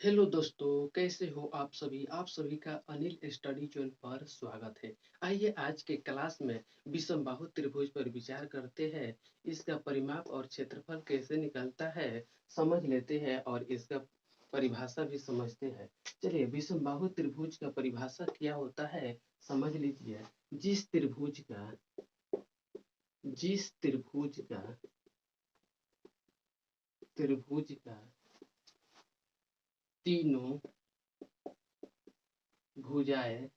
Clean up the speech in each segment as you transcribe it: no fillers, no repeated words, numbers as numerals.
Hello दोस्तों, कैसे हो आप सभी का अनिल स्टडी जोन पर स्वागत है। आइए आज के क्लास में विषमबाहु त्रिभुज पर विचार करते हैं। इसका परिमाप और क्षेत्रफल कैसे निकलता है समझ लेते हैं और इसका परिभाषा भी समझते हैं। चलिए, विषमबाहु त्रिभुज का परिभाषा क्या होता है समझ लीजिए। जिस त्रिभुज का जिस त्रिभुज का तीनों भुजाएं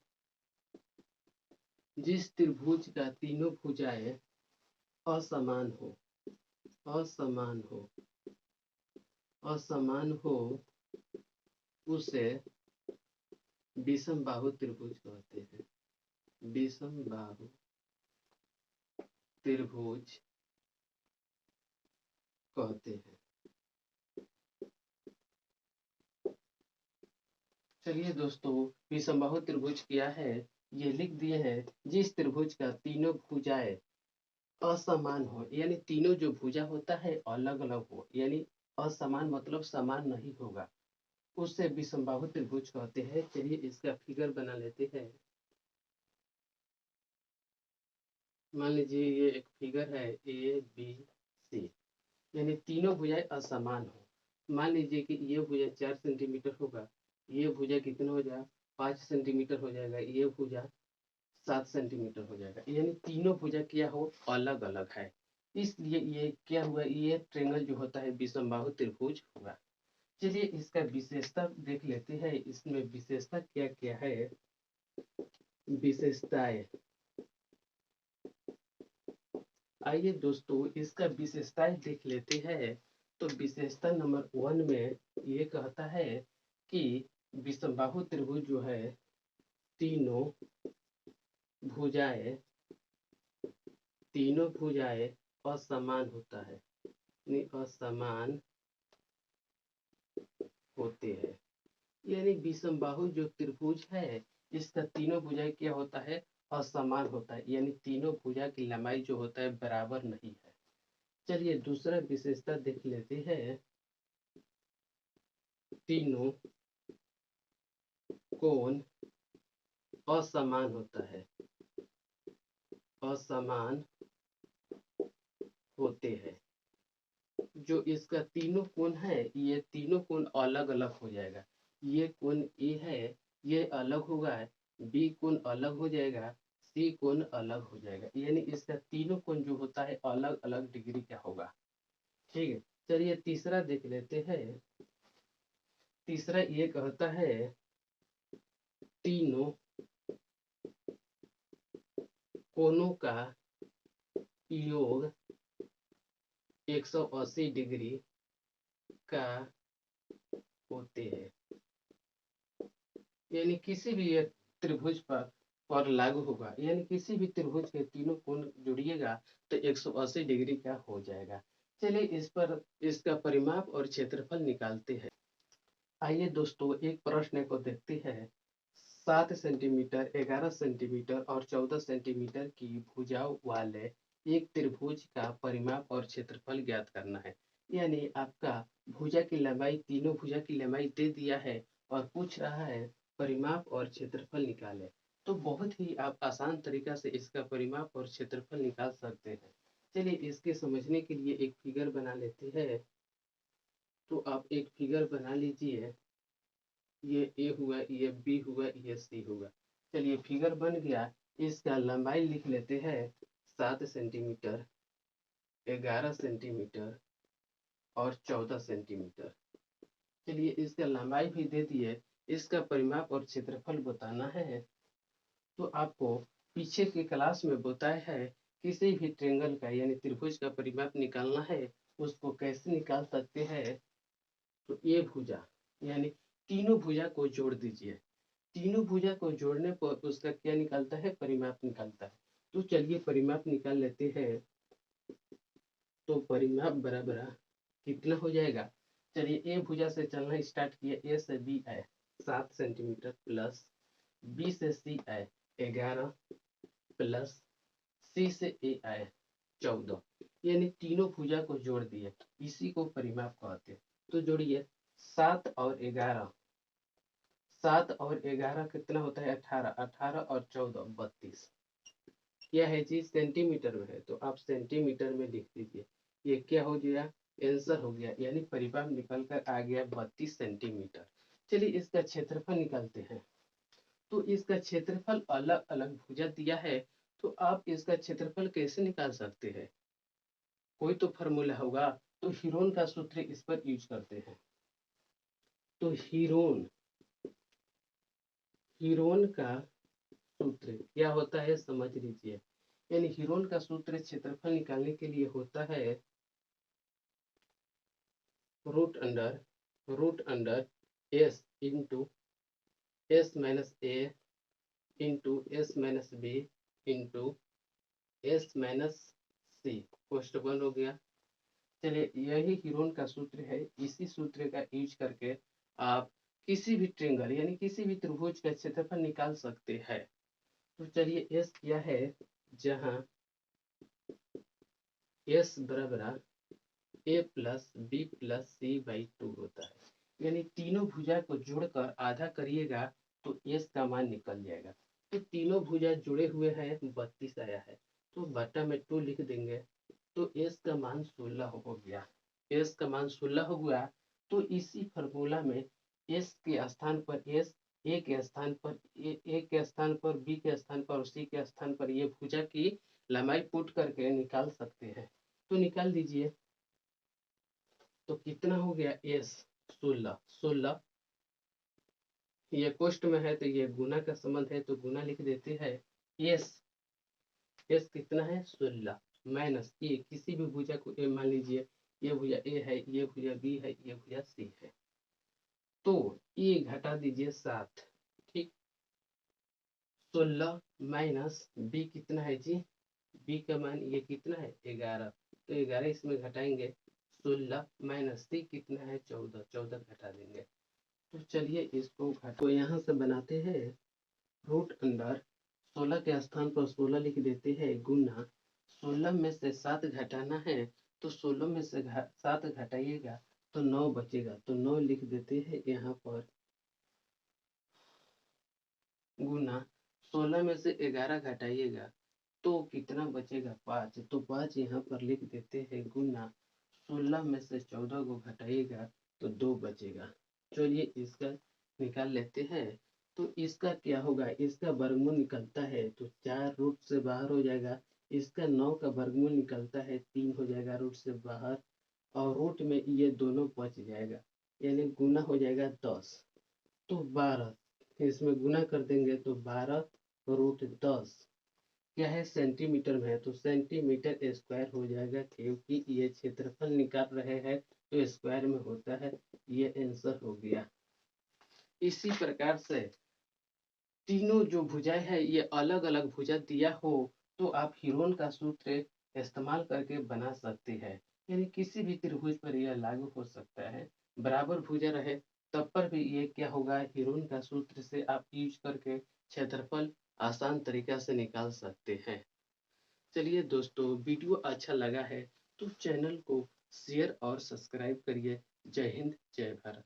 जिस त्रिभुज का तीनों भुजाएं असमान हो असमान हो असमान हो उसे विषमबाहु त्रिभुज कहते हैं। विषमबाहु त्रिभुज कहते हैं। चलिए दोस्तों, विषमबाहु त्रिभुज क्या है ये लिख दिए हैं। जिस त्रिभुज का तीनों भुजाएं असमान हो, यानी तीनों जो भुजा होता है अलग अलग हो, यानी असमान मतलब समान नहीं होगा, उससे विषमबाहु त्रिभुज कहते हैं। चलिए इसका फिगर बना लेते हैं। मान लीजिए ये एक फिगर है ABC, यानी तीनों भुजाएं असमान हो। मान लीजिए कि ये भुजा 4 सेंटीमीटर होगा, ये भुजा कितना हो जाएगा 5 सेंटीमीटर हो जाएगा, ये भुजा 7 सेंटीमीटर हो जाएगा, यानी तीनों भुजा क्या हो अलग अलग है। इसलिए ये क्या हुआ, ये ट्रेंगल जो होता है विषमबाहु त्रिभुज हुआ। चलिए इसका विशेषता देख लेते हैं। इसमें विशेषता क्या क्या है। विशेषताएं, आइए दोस्तों इसका विशेषताएं देख लेते हैं। तो विशेषता नंबर 1 में ये कहता है कि विषमबाहु त्रिभुज जो है तीनों भुजाएं असमान होता है, यानी असमान होते हैं। यानी विषमबाहु जो त्रिभुज है इसका तीनों भुजाएं क्या होता है असमान होता है, यानी तीनों भुजा की लंबाई जो होता है बराबर नहीं है। चलिए दूसरा विशेषता देख लेते हैं। तीनों कोण असमान होता है, असमान होते हैं। जो इसका तीनों कोण है ये तीनों कोण अलग अलग हो जाएगा। ये कोण ए है, ये अलग होगा, बी कोण अलग हो जाएगा, सी कोण अलग हो जाएगा, यानी इसका तीनों कोण जो होता है अलग अलग डिग्री का होगा। ठीक है, चलिए तीसरा देख लेते हैं। तीसरा ये कहता है तीनों कोणों का योग 180 डिग्री का होते हैं, यानी किसी भी एक त्रिभुज पर लागू होगा, यानी किसी भी त्रिभुज के तीनों कोण जोड़िएगा तो 180 डिग्री का हो जाएगा। चलिए इस पर इसका परिमाप और क्षेत्रफल निकालते हैं। आइए दोस्तों एक प्रश्न को देखते हैं। 7 सेंटीमीटर, 11 सेंटीमीटर और 14 सेंटीमीटर की भुजाओं वाले एक त्रिभुज का परिमाप और क्षेत्रफल ज्ञात करना है। यानी आपका भुजा की लंबाई, तीनों भुजा की लंबाई दे दिया है और पूछ रहा है परिमाप और क्षेत्रफल निकाले। तो बहुत ही आप आसान तरीका से इसका परिमाप और क्षेत्रफल निकाल सकते हैं। चलिए इसके समझने के लिए एक फिगर बना लेते हैं। तो आप एक फिगर बना लीजिए। ये ए हुआ, ये बी हुआ, ये सी हुआ। चलिए फिगर बन गया। इसका लंबाई लिख लेते हैं 7 सेंटीमीटर, 11 सेंटीमीटर और 14 सेंटीमीटर। चलिए इसका लंबाई भी दे दिए। इसका परिमाप और क्षेत्रफल बताना है। तो आपको पीछे की क्लास में बताया है किसी भी ट्रेंगल का यानी त्रिभुज का परिमाप निकालना है, उसको कैसे निकाल सकते हैं। तो ये भुजा यानी तीनों भुजा को जोड़ दीजिए। तीनों भुजा को जोड़ने पर उसका क्या निकलता है परिमाप निकलता है। तो चलिए परिमाप निकाल लेते हैं। तो परिमाप बराबर कितना हो जाएगा। चलिए ए भुजा से चलना स्टार्ट किया, ए से बी आए 7 सेंटीमीटर प्लस बी से सी आए 11 प्लस सी से ए आए 14, यानी तीनों भुजा को जोड़ दिए, इसी को परिमाप कहते हैं। तो जोड़िए 7 और 11 7 और 11 कितना होता है 18, 18 और 14 32। क्या है जी सेंटीमीटर में है तो आप सेंटीमीटर में लिख दीजिए। ये क्या हो गया आंसर हो गया, यानी परिमाप निकल कर आ गया 32 सेंटीमीटर। चलिए इसका क्षेत्रफल निकालते हैं। तो इसका क्षेत्रफल अलग अलग भुजा दिया है, तो आप इसका क्षेत्रफल कैसे निकाल सकते हैं? कोई तो फॉर्मूला होगा, तो हीरोन का सूत्र इस पर यूज करते हैं। तो हीरोन हीरोन का सूत्र क्या होता है समझ लीजिए। यानी हीरोन का सूत्र क्षेत्रफल निकालने के लिए होता है root under s into s minus a into s minus b into s minus c. Question one हो गया। चलिए यही हीरोन का सूत्र है, इसी सूत्र का यूज करके आप किसी भी ट्रेंगल यानी किसी भी त्रिभुज का क्षेत्रफल निकाल सकते हैं। तो चलिए एस क्या है, जहां एस बराबर a plus b plus c by 2 होता है। यानी तीनों भुजा को जोड़कर आधा करिएगा तो एस का मान निकल जाएगा। तो तीनों भुजा जुड़े हुए हैं 32 आया है, तो बटा में 2 लिख देंगे तो एस का मान 16 हो गया। एस का मान 16 हो गया। तो इसी फॉर्मूला में एस के स्थान पर एस, ए के स्थान पर ए के स्थान पर बी के स्थान पर और सी के स्थान पर ये भुजा की लंबाई पुट करके निकाल सकते हैं। तो निकाल दीजिए। तो कितना हो गया एस 16, 16 ये कोष्ट में है तो ये गुना का संबंध है तो गुना लिख देते हैं। एस एस कितना है 16 माइनस ए, किसी भी भुजा को ए मान लीजिए, ये भुजा ए है, ये भुजा बी है, ये भुजा सी है। तो ए घटा दीजिए 7, ठीक। 16 माइनस बी कितना है जी, बी का मान ये कितना है 11, तो 11 इसमें घटाएंगे। 16 माइनस सी कितना है 14, 14 घटा देंगे। तो चलिए इसको तो यहाँ से बनाते हैं रूट अंडर 16 के स्थान पर 16 लिख देते हैं गुना 16 में से 7 घटाना है, तो 16 में से 7 घटाइएगा तो 9 बचेगा, तो 9 लिख देते हैं यहाँ पर गुना 16 में से 11 घटाइएगा तो कितना बचेगा 5, तो 5 यहाँ पर लिख देते हैं गुना 16 में से 14 को घटाइएगा तो 2 बचेगा। चलिए इसका निकाल लेते हैं। तो इसका क्या होगा, इसका वर्गमूल निकलता है तो 4 रूट से बाहर हो जाएगा। इसका 9 का वर्गमूल निकलता है 3 हो जाएगा रूट से बाहर, और रूट में ये दोनों बच जाएगा, यानी गुना हो जाएगा 10। तो 12 इसमें गुना कर देंगे तो 12 रूट 10 क्या है सेंटीमीटर में है, तो सेंटीमीटर स्क्वायर हो जाएगा, क्योंकि ये क्षेत्रफल निकाल रहे हैं तो स्क्वायर में होता है। ये आंसर हो गया। इसी प्रकार से तीनों जो भुजाएं है ये अलग अलग भुजा दिया हो तो आप हीरोन का सूत्र इस्तेमाल करके बना सकते हैं। यानी किसी भी त्रिभुज पर यह लागू हो सकता है। बराबर भुजा रहे तब पर भी ये क्या होगा, हीरोन का सूत्र से आप यूज करके क्षेत्रफल आसान तरीका से निकाल सकते हैं। चलिए दोस्तों वीडियो अच्छा लगा है तो चैनल को शेयर और सब्सक्राइब करिए। जय हिंद जय भारत।